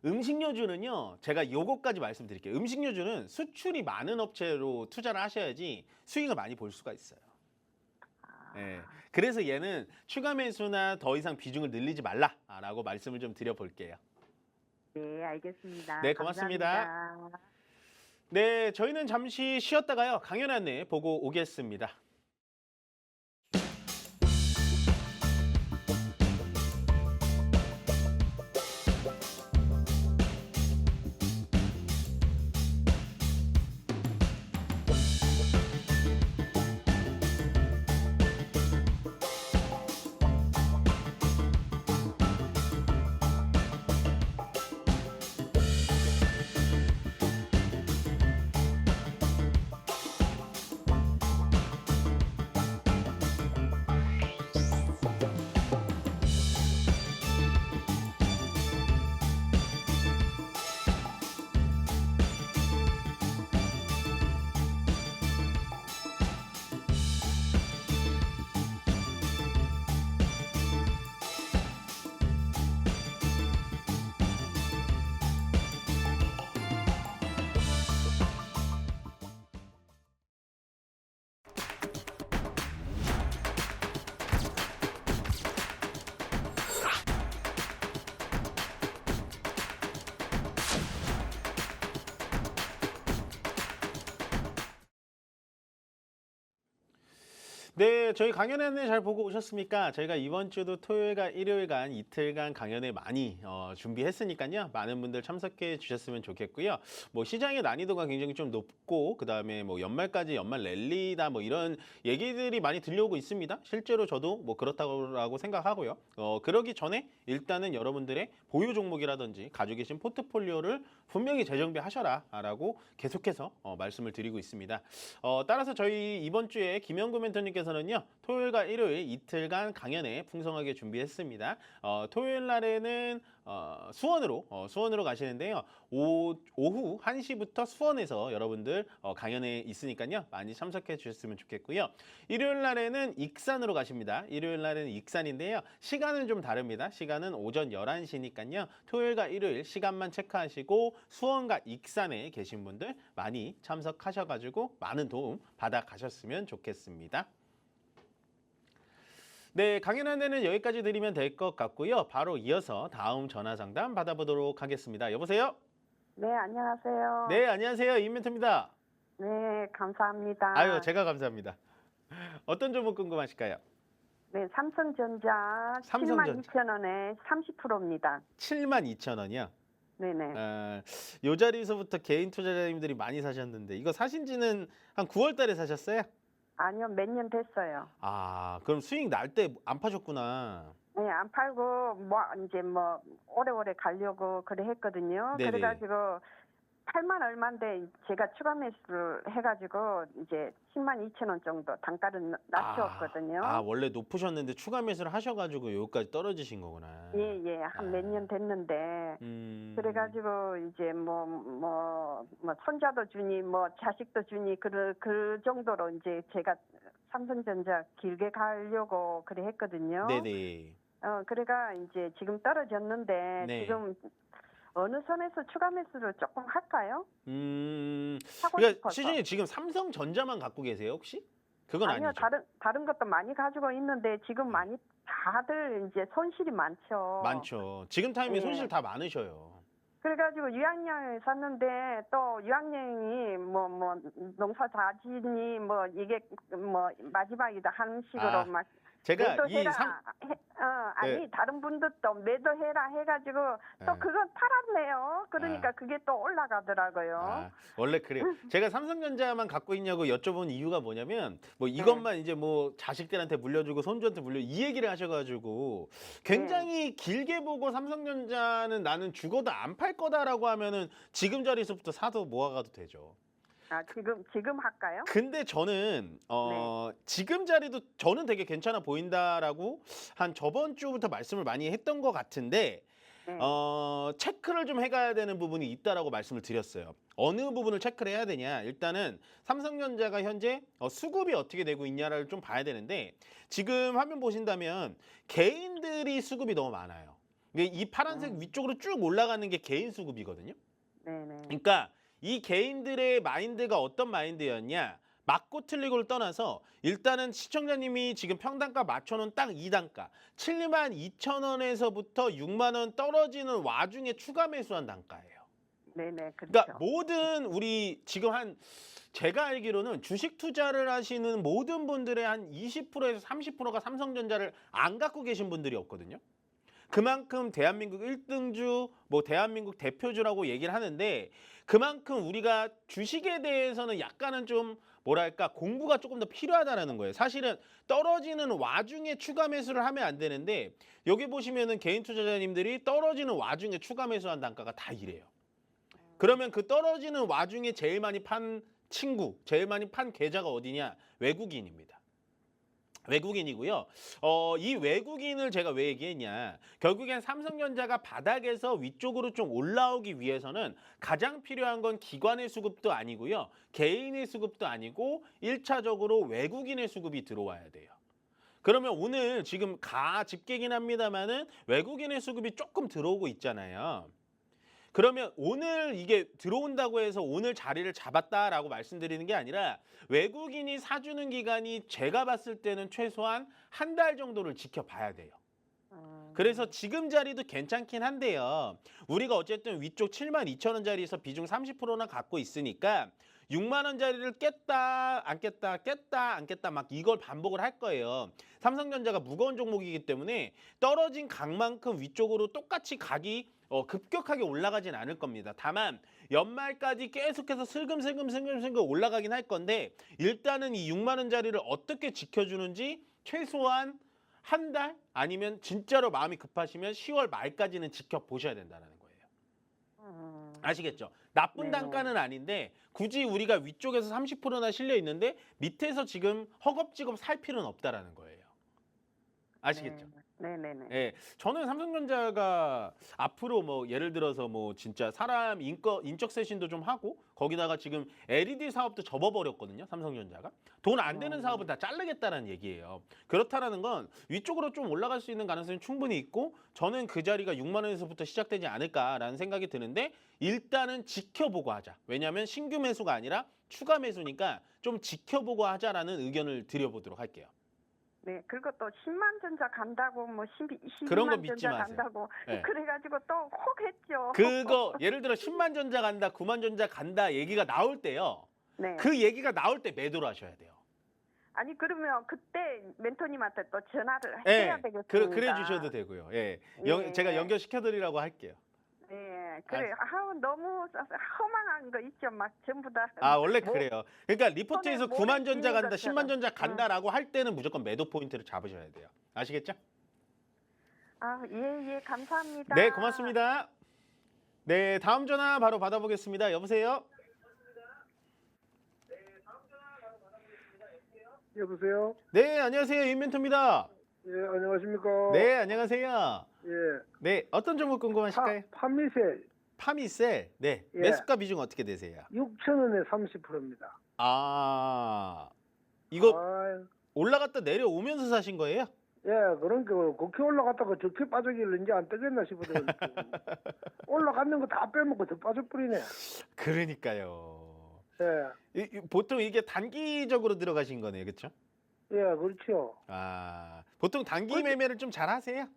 음식료주는요. 제가 요거까지 말씀드릴게요. 음식료주는 수출이 많은 업체로 투자를 하셔야지 수익을 많이 볼 수가 있어요. 그래서 얘는 추가 매수나 더 이상 비중을 늘리지 말라라고 말씀을 좀 드려볼게요. 네, 알겠습니다. 네, 고맙습니다. 감사합니다. 네, 저희는 잠시 쉬었다가요. 강연 안내 보고 오겠습니다. 네, 저희 강연 안내 잘 보고 오셨습니까? 저희가 이번 주도 토요일과 일요일간 이틀간 강연을 많이 준비했으니까요. 많은 분들 참석해 주셨으면 좋겠고요. 뭐 시장의 난이도가 굉장히 좀 높고 그다음에 뭐 연말까지 연말 랠리다 뭐 이런 얘기들이 많이 들려오고 있습니다. 실제로 저도 뭐 그렇다고 생각하고요. 그러기 전에 일단은 여러분들의 보유 종목이라든지 가지고 계신 포트폴리오를 분명히 재정비하셔라라고 계속해서 말씀을 드리고 있습니다. 따라서 저희 이번 주에 김영구 멘토님께서는요, 토요일과 일요일 이틀간 강연에 풍성하게 준비했습니다. 토요일 날에는 수원으로 가시는데요. 오후 1시부터 수원에서 여러분들 강연에 있으니까요. 많이 참석해 주셨으면 좋겠고요. 일요일 날에는 익산으로 가십니다. 일요일 날에는 익산인데요. 시간은 좀 다릅니다. 시간은 오전 11시니까요. 토요일과 일요일 시간만 체크하시고 수원과 익산에 계신 분들 많이 참석하셔가지고 많은 도움 받아 가셨으면 좋겠습니다. 네, 강연 안내는 여기까지 드리면 될 것 같고요. 바로 이어서 다음 전화 상담 받아보도록 하겠습니다. 여보세요? 네, 안녕하세요. 네, 안녕하세요. 임멘토입니다. 네, 감사합니다. 아유, 제가 감사합니다. 어떤 종목 궁금하실까요? 네, 삼성전자 삼성전자. 72,000원에 30%입니다. 72,000원이요? 네네. 요 자리에서부터 개인 투자자님들이 많이 사셨는데 이거 사신 지는 한 9월 달에 사셨어요? 아니요, 몇 년 됐어요. 아, 그럼 수익 날 때 안 파셨구나. 네, 안 팔고 이제 오래오래 가려고 그래 했거든요. 네네. 그래가지고 8만 얼마인데 제가 추가 매수를 해가지고 이제 102,000원 정도 단가를 낮췄거든요. 원래 높으셨는데 추가 매수를 하셔가지고 여기까지 떨어지신 거구나. 예, 한 몇 년 됐는데 그래가지고 이제 손자도 주니 자식도 주니 그 정도로 이제 제가 삼성전자 길게 가려고 그래 했거든요. 네네. 그래가 이제 지금 떨어졌는데 네. 지금 어느 선에서 추가 매수를 조금 할까요? 하고 그러니까 싶어서. 시즌이 지금 삼성전자만 갖고 계세요 혹시? 그건 아니요, 아니죠. 다른 것도 많이 가지고 있는데 지금 많이 다들 이제 손실이 많죠. 많죠. 지금 타임에 예. 손실 다 많으셔요. 그래가지고 유학량을 샀는데 또 유학량이 농사 다 지니 이게 마지막이다 하는 식으로 막 제가 매도해라. 아니 네. 다른 분들도 매도해라 해가지고 또 네. 그건 팔았네요. 그러니까 그게 또 올라가더라고요. 원래 그래요. 제가 삼성전자만 갖고 있냐고 여쭤본 이유가 뭐냐면 이것만 이제 자식들한테 물려주고 손주한테 이 얘기를 하셔가지고 굉장히 길게 보고 삼성전자는 나는 죽어도 안 팔 거다라고 하면은 지금 자리에서부터 사도 모아가도 되죠. 지금 할까요? 근데 저는 지금 자리도 저는 되게 괜찮아 보인다라고 한 저번 주부터 말씀을 많이 했던 것 같은데 네. 체크를 좀 해가야 되는 부분이 있다라고 말씀을 드렸어요. 어느 부분을 체크를 해야 되냐? 일단은 삼성전자가 현재 수급이 어떻게 되고 있냐를 좀 봐야 되는데 지금 화면 보신다면 개인들이 수급이 너무 많아요. 이 파란색 위쪽으로 쭉 올라가는 게 개인 수급이거든요. 네네. 그러니까 이 개인들의 마인드가 어떤 마인드였냐? 맞고 틀리고를 떠나서 일단은 시청자님이 지금 평단가 맞춰놓은 딱 이 단가 72,000원에서부터 6만 원 떨어지는 와중에 추가 매수한 단가예요. 네네, 그렇죠. 그러니까 모든 우리 지금 제가 알기로는 주식 투자를 하시는 모든 분들의 한 20%에서 30%가 삼성전자를 안 갖고 계신 분들이 없거든요. 그만큼 대한민국 1등주, 대한민국 대표주라고 얘기를 하는데 그만큼 우리가 주식에 대해서는 약간은 좀 공부가 조금 더 필요하다라는 거예요. 사실은 떨어지는 와중에 추가 매수를 하면 안 되는데 여기 보시면은 개인 투자자님들이 떨어지는 와중에 추가 매수한 단가가 다 이래요. 그러면 그 떨어지는 와중에 제일 많이 판 친구, 제일 많이 판 계좌가 어디냐? 외국인입니다. 외국인이고요. 이 외국인을 제가 왜 얘기했냐. 결국엔 삼성전자가 바닥에서 위쪽으로 좀 올라오기 위해서는 가장 필요한 건 기관의 수급도 아니고요. 개인의 수급도 아니고 1차적으로 외국인의 수급이 들어와야 돼요. 그러면 오늘 지금 집계긴 합니다만은 외국인의 수급이 조금 들어오고 있잖아요. 그러면 오늘 이게 들어온다고 해서 오늘 자리를 잡았다라고 말씀드리는 게 아니라 외국인이 사주는 기간이 제가 봤을 때는 최소한 한 달 정도를 지켜봐야 돼요. 그래서 지금 자리도 괜찮긴 한데요. 우리가 어쨌든 위쪽 72,000원짜리에서 비중 30%나 갖고 있으니까 6만 원짜리를 깼다 안 깼다 깼다 안 깼다 막 이걸 반복을 할 거예요. 삼성전자가 무거운 종목이기 때문에 떨어진 강만큼 위쪽으로 똑같이 각이 급격하게 올라가진 않을 겁니다. 다만 연말까지 계속해서 슬금슬금 올라가긴 할 건데 일단은 이 6만 원짜리를 어떻게 지켜주는지 최소한 한 달 아니면 진짜로 마음이 급하시면 10월 말까지는 지켜보셔야 된다는 거예요. 아시겠죠? 나쁜 네. 단가는 아닌데 굳이 우리가 위쪽에서 30%나 실려 있는데 밑에서 지금 허겁지겁 살 필요는 없다라는 거예요. 아시겠죠? 네네네. 예, 저는 삼성전자가 앞으로 뭐 예를 들어서 뭐 진짜 사람 인적 쇄신도 좀 하고 거기다가 지금 LED 사업도 접어버렸거든요. 삼성전자가 돈 안 되는 사업은 다 자르겠다는 얘기예요. 그렇다라는 건 위쪽으로 좀 올라갈 수 있는 가능성이 충분히 있고 저는 그 자리가 6만 원에서부터 시작되지 않을까라는 생각이 드는데 일단은 지켜보고 하자. 왜냐하면 신규 매수가 아니라 추가 매수니까 좀 지켜보고 하자라는 의견을 드려보도록 할게요. 네, 그리고 또 10만 전자 간다고 뭐 12만 그런 거 믿지 전자 마세요. 간다고 네. 그래가지고 또 혹 했죠. 그거 예를 들어 10만 전자 간다, 9만 전자 간다 얘기가 나올 때요. 네. 그 얘기가 나올 때 매도를 하셔야 돼요. 아니 그러면 그때 멘토님한테 또 전화를 예, 해야 되겠습니다. 그래 주셔도 되고요. 예, 예. 제가 연결시켜드리라고 할게요. 네, 그래. 너무 허망한 거 있죠. 막 전부 다. 아 원래 뭐, 그래요. 그러니까 리포트에서 손에 9만 모래 전자 쥐는 간다, 것처럼. 10만 전자 간다라고 할 때는 무조건 매도 포인트를 잡으셔야 돼요. 아시겠죠? 예, 감사합니다. 네, 고맙습니다. 네, 다음 전화 바로 받아보겠습니다. 여보세요? 여보세요? 네, 안녕하세요. 윤멘토입니다. 예, 안녕하십니까? 네, 안녕하세요. 예. 네, 어떤 종목 궁금하실까요? 판미세 파미셀. 네, 예. 매수가 비중 어떻게 되세요? 6,000원에 30%입니다. 아, 이거 아, 올라갔다 내려오면서 사신 거예요? 예, 그러니까 그렇게 올라갔다가 저렇게 빠지길래 이제 안 뜨겠나 싶어서 올라갔는 거 다 빼먹고 더 빠져버리네. 그러니까요. 예, 보통 이게 단기적으로 들어가신 거네요, 그렇죠? 예, 그렇죠. 아, 보통 단기 매매를 좀 잘하세요?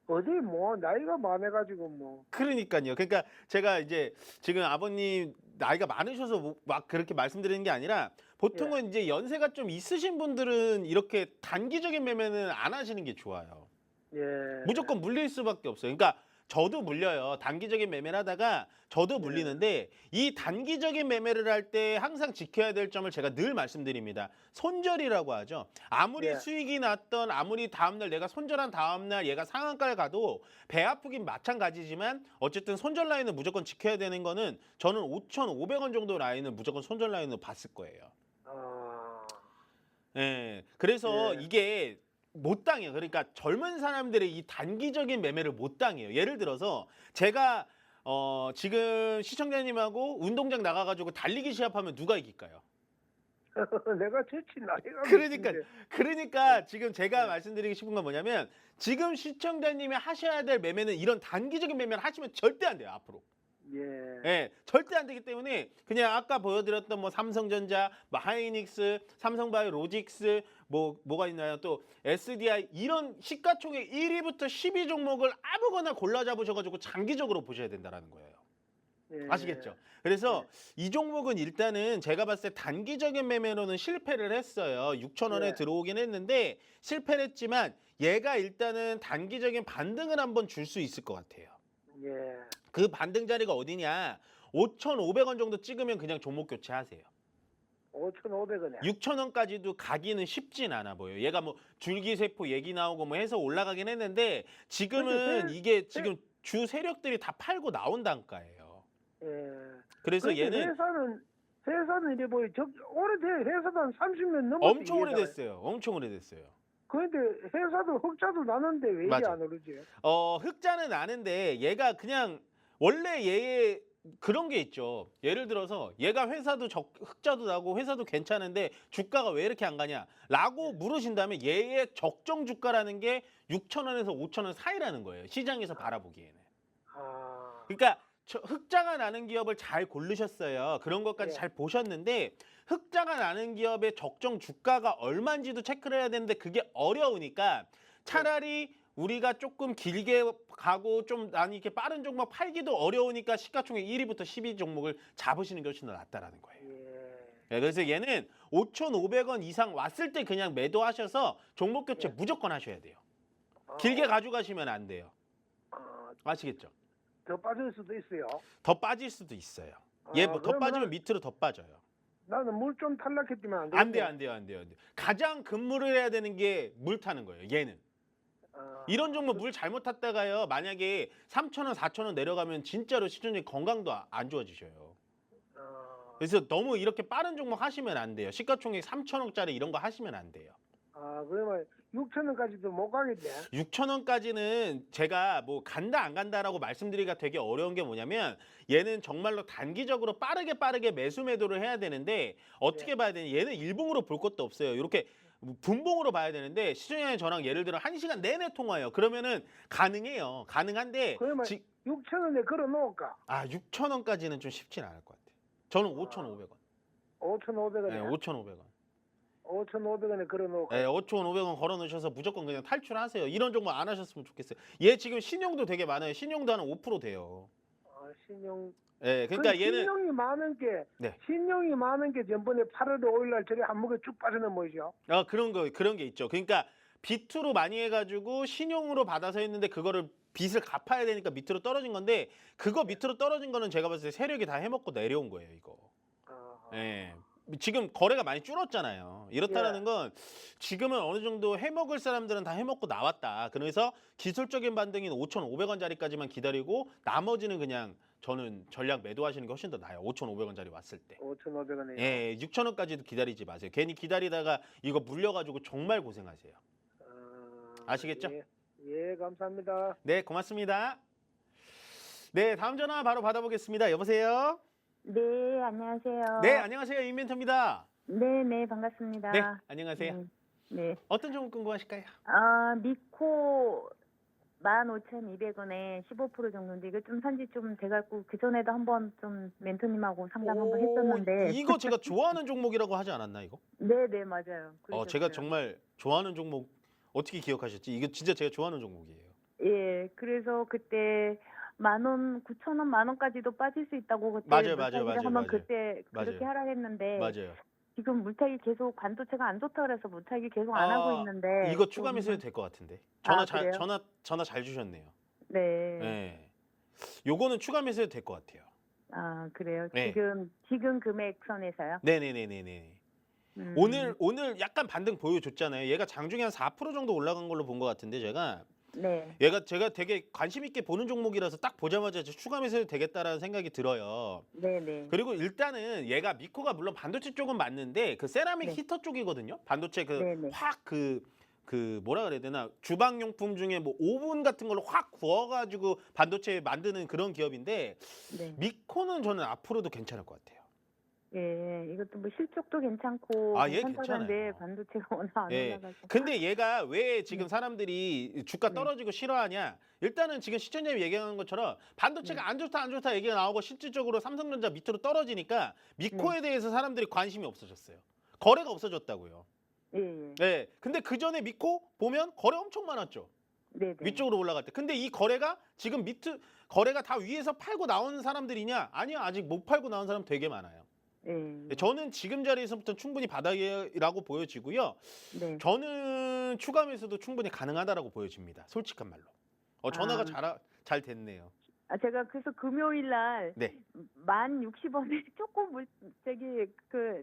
어디 뭐 나이가 많아가지고 뭐. 그러니까요. 그러니까 제가 이제 지금 아버님 나이가 많으셔서 막 그렇게 말씀드리는 게 아니라 보통은 이제 연세가 좀 있으신 분들은 이렇게 단기적인 매매는 안 하시는 게 좋아요. 예. 무조건 물릴 수밖에 없어요. 그러니까 저도 물려요. 단기적인 매매를 하다가 저도 물리는데 이 단기적인 매매를 할 때 항상 지켜야 될 점을 제가 늘 말씀드립니다. 손절이라고 하죠. 아무리 예. 수익이 났던 아무리 다음날 내가 손절한 다음날 얘가 상한가를 가도 배 아프긴 마찬가지지만 어쨌든 손절 라인을 무조건 지켜야 되는 거는 저는 5,500원 정도 라인을 무조건 손절 라인으로 봤을 거예요. 아, 예. 그래서 예. 이게 못 당해요. 그러니까 젊은 사람들의 이 단기적인 매매를 못 당해요. 예를 들어서 제가 지금 시청자님하고 운동장 나가가지고 달리기 시합하면 누가 이길까요? 내가 좋지 나이가. 그러니까 지금 제가 말씀드리고 싶은 건 뭐냐면 지금 시청자님이 하셔야 될 매매는 이런 단기적인 매매를 하시면 절대 안 돼요. 앞으로. 예. 예, 절대 안 되기 때문에 그냥 아까 보여드렸던 뭐 삼성전자, 뭐 하이닉스, 삼성바이오로직스, 뭐가 있나요? 또 SDI 이런 시가총액 1위부터 10위 종목을 아무거나 골라 잡으셔가지고 장기적으로 보셔야 된다라는 거예요. 예. 아시겠죠? 그래서 이 종목은 일단은 제가 봤을 때 단기적인 매매로는 실패를 했어요. 6,000원에 네. 들어오긴 했는데 실패를 했지만 얘가 일단은 단기적인 반등을 한번 줄 수 있을 것 같아요. 예. 그 반등 자리가 어디냐? 5,500원 정도 찍으면 그냥 종목 교체하세요. 5,500원에. 6,000원까지도 가기는 쉽진 않아 보여요. 얘가 뭐 줄기세포 얘기 나오고 뭐 해서 올라가긴 했는데 지금은 근데 이게 지금 주 세력들이 다 팔고 나온 단가예요. 예. 그래서 근데 얘는 회사는 이래 보여. 오래돼. 회사도 한 30년 넘었어. 엄청 오래됐어요. 엄청 오래됐어요. 그런데 회사도 흑자도 나는데 왜 이리 맞아. 안 오르지? 흑자는 아는데 얘가 그냥 원래 얘의 그런 게 있죠. 예를 들어서 얘가 회사도 흑자도 나고 회사도 괜찮은데 주가가 왜 이렇게 안 가냐라고 물으신다면 얘의 적정 주가라는 게 6,000원에서 5,000원 사이라는 거예요. 시장에서 바라보기에는. 아, 그러니까 흑자가 나는 기업을 잘 고르셨어요. 그런 것까지 예. 잘 보셨는데 흑자가 나는 기업의 적정 주가가 얼마인지도 체크를 해야 되는데 그게 어려우니까 차라리 우리가 조금 길게 가고 좀 아니 이렇게 빠른 종목 팔기도 어려우니까 시가총액 1위부터 10위 종목을 잡으시는 게 훨씬 더 낫다라는 거예요. 예. 네, 그래서 얘는 5,500원 이상 왔을 때 그냥 매도하셔서 종목 교체 예. 무조건 하셔야 돼요. 아, 길게 가져가시면 안 돼요. 아, 아시겠죠? 더 빠질 수도 있어요. 더 빠질 수도 있어요. 얘 뭐 더 그러면은 빠지면 밑으로 더 빠져요. 나는 물 좀 탈락했지만 안 안 되겠네. 돼요, 안 돼요, 안 돼요, 안 돼요. 가장 근무를 해야 되는 게 물 타는 거예요. 얘는. 아, 이런 종목 물 잘못 탔다가요. 만약에 3,000원, 4,000원 내려가면 진짜로 시청자 건강도 안 좋아지셔요. 그래서 너무 이렇게 빠른 종목 하시면 안 돼요. 시가총액 3,000원짜리 이런 거 하시면 안 돼요. 그러면 6,000원까지도 못 가겠네. 6,000원까지는 제가 뭐 간다 안 간다라고 말씀드리기가 되게 어려운 게 뭐냐면 얘는 정말로 단기적으로 빠르게 매수 매도를 해야 되는데 어떻게 봐야 되냐. 얘는 일봉으로 볼 것도 없어요. 이렇게 분봉으로 봐야 되는데 시청자님 저랑 예를 들어 1시간 내내 통화해요. 그러면은 가능해요. 가능한데 그러면 6,000원에 걸어 놓을까? 6,000원까지는 좀 쉽진 않을 것 같아요. 저는 5,500원. 5,500원에. 네, 5,500원. 5,500원에 걸어 놓을까? 네, 5,500원 걸어 놓으셔서 무조건 그냥 탈출하세요. 이런 종목 안 하셨으면 좋겠어요. 얘 지금 신용도 되게 많아요. 신용도 한 5% 돼요. 신용. 네, 그러니까 얘는 신용이 많은 게 네. 신용이 많은 게 전번에 8월 5일 날 저리 한목에 쭉 빠지는 뭐죠? 그런 게 있죠. 그러니까 빚으로 많이 해가지고 신용으로 받아서 했는데 그거를 빚을 갚아야 되니까 밑으로 떨어진 건데 그거 밑으로 떨어진 거는 제가 봤을 때 세력이 다 해먹고 내려온 거예요, 이거. 예. 지금 거래가 많이 줄었잖아요. 이렇다라는 건 지금은 어느 정도 해먹을 사람들은 다 해먹고 나왔다. 그래서 기술적인 반등인 5,500원짜리까지만 기다리고 나머지는 그냥 저는 전략 매도하시는 게 훨씬 더 나아요. 5,500원짜리 왔을 때. 5,500원에. 예, 6,000원까지도 기다리지 마세요. 괜히 기다리다가 이거 물려가지고 정말 고생하세요. 아시겠죠? 예, 감사합니다. 네, 고맙습니다. 네, 다음 전화 바로 받아보겠습니다. 여보세요? 네, 안녕하세요. 네, 안녕하세요. 임멘토입니다. 네, 네, 반갑습니다. 네, 안녕하세요. 네. 어떤 종목 궁금하실까요? 미코 15,200원에 15% 정도인데 이거 좀 산지 좀 돼갖고 그 전에도 한번 좀 멘토님하고 상담 한번 했었는데. 이거 제가 좋아하는 종목이라고 하지 않았나 이거? 네, 네, 맞아요. 제가 그러셨어요. 정말 좋아하는 종목 어떻게 기억하셨지? 이거 진짜 제가 좋아하는 종목이에요. 예, 그래서 그때 10,000원, 9,000원, 10,000원까지도 빠질 수 있다고 그때 맞아요. 한번 맞아요. 그때 그렇게 맞아요. 하락했는데 맞아요. 지금 물타기 계속 반도체가 안 좋다 그래서 물타기 계속 안 하고 있는데 이거 추가 매수해도 될 것 같은데. 그래요? 전화 잘 주셨네요. 네. 네. 요거는 추가 매수해도 될 것 같아요. 그래요. 네. 지금 금액선에서요? 네네네네네. 음. 오늘 약간 반등 보여줬잖아요. 얘가 장중에 한 4% 정도 올라간 걸로 본 것 같은데 제가 네. 제가 되게 관심 있게 보는 종목이라서 딱 보자마자 추가 매수해도 되겠다라는 생각이 들어요. 네네. 그리고 일단은 얘가 미코가 물론 반도체 쪽은 맞는데 그 세라믹 네. 히터 쪽이거든요. 반도체 네네. 뭐라 그래야 되나 주방용품 중에 뭐 오븐 같은 걸로 확 구워가지고 반도체 만드는 그런 기업인데 네. 미코는 저는 앞으로도 괜찮을 것 같아요. 예, 이것도 뭐 실적도 괜찮고 얘 괜찮다는데 괜찮아요. 반도체가 워낙 안 예. 올라가서. 근데 얘가 왜 지금 사람들이 주가 네. 떨어지고 싫어하냐? 일단은 지금 시청자님이 얘기하는 것처럼 반도체가 안 좋다 얘기가 나오고 실질적으로 삼성전자 밑으로 떨어지니까 미코에 대해서 사람들이 관심이 없어졌어요. 거래가 없어졌다고요. 예. 네. 근데 그 전에 미코 보면 거래 엄청 많았죠. 네네. 위쪽으로 올라갈 때. 근데 이 거래가 지금 거래가 다 위에서 팔고 나오는 사람들이냐? 아니요. 아직 못 팔고 나온 사람 되게 많아요. 예. 저는 지금 자리에서부터 충분히 바닥이라고 보여지고요. 네. 저는 추가 매수도 충분히 가능하다라고 보여집니다. 솔직한 말로. 전화가 잘 됐네요. 제가 그래서 금요일 날 네. 10,060원에 조금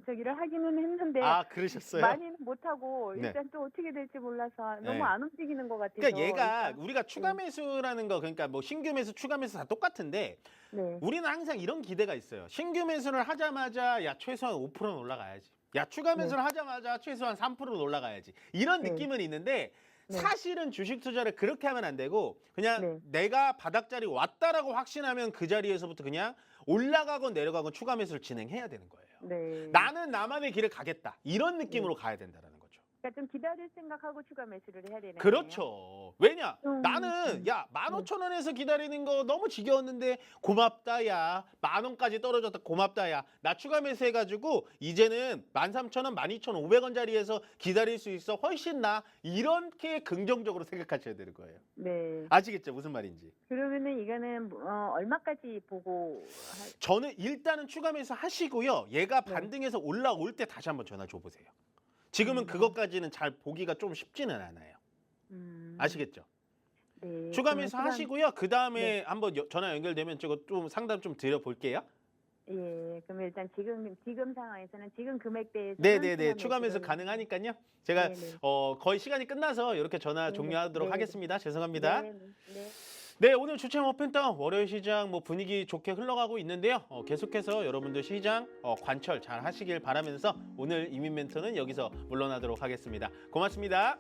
저기를 하기는 했는데 그러셨어요? 많이는 못 하고 네. 일단 또 어떻게 될지 몰라서 네. 너무 안 움직이는 것 같아서. 그러니까 얘가 일단, 우리가 추가 매수라는 거 그러니까 뭐 신규 매수, 추가 매수 다 똑같은데 네. 우리는 항상 이런 기대가 있어요. 신규 매수를 하자마자 최소한 5%는 올라가야지. 추가 매수를 하자마자 최소한 3%는 올라가야지. 이런 네. 느낌은 있는데 네. 사실은 주식 투자를 그렇게 하면 안 되고 그냥 네. 내가 바닥자리 왔다라고 확신하면 그 자리에서부터 그냥 올라가건 내려가건 추가 매수를 진행해야 되는 거예요. 네. 나는 나만의 길을 가겠다. 이런 느낌으로 가야 된다라는 거죠. 그러니까 좀 기다릴 생각하고 추가 매수를 해야 되는 거예요. 그렇죠. 왜냐? 나는 야 15,000원에서 기다리는 거 너무 지겨웠는데 고맙다 야. 10,000원까지 떨어졌다 고맙다 야. 나 추가 매수해가지고 이제는 13,000원, 12,500원짜리에서 기다릴 수 있어. 훨씬 나. 이렇게 긍정적으로 생각하셔야 되는 거예요. 네. 아시겠죠? 무슨 말인지. 그러면은 이거는 얼마까지 보고 저는 일단은 추가 매수 하시고요. 얘가 네. 반등해서 올라올 때 다시 한번 전화 줘보세요. 지금은 그것까지는 잘 보기가 좀 쉽지는 않아요. 아시겠죠? 네. 추가 그러면 매수 하시고요. 그 다음에 네. 한번 전화 연결되면 저거 좀 상담 좀 드려볼게요. 예. 그럼 일단 지금 상황에서는 지금 금액대에서 네네네. 추가 매수 가능하니까요. 제가 네네. 거의 시간이 끝나서 이렇게 전화 네네. 종료하도록 네. 하겠습니다. 죄송합니다. 네. 네. 네, 오늘 주책 오픈다운 월요일 시장 뭐 분위기 좋게 흘러가고 있는데요. 계속해서 여러분들 시장 관철 잘 하시길 바라면서 오늘 이민 멘토는 여기서 물러나도록 하겠습니다. 고맙습니다.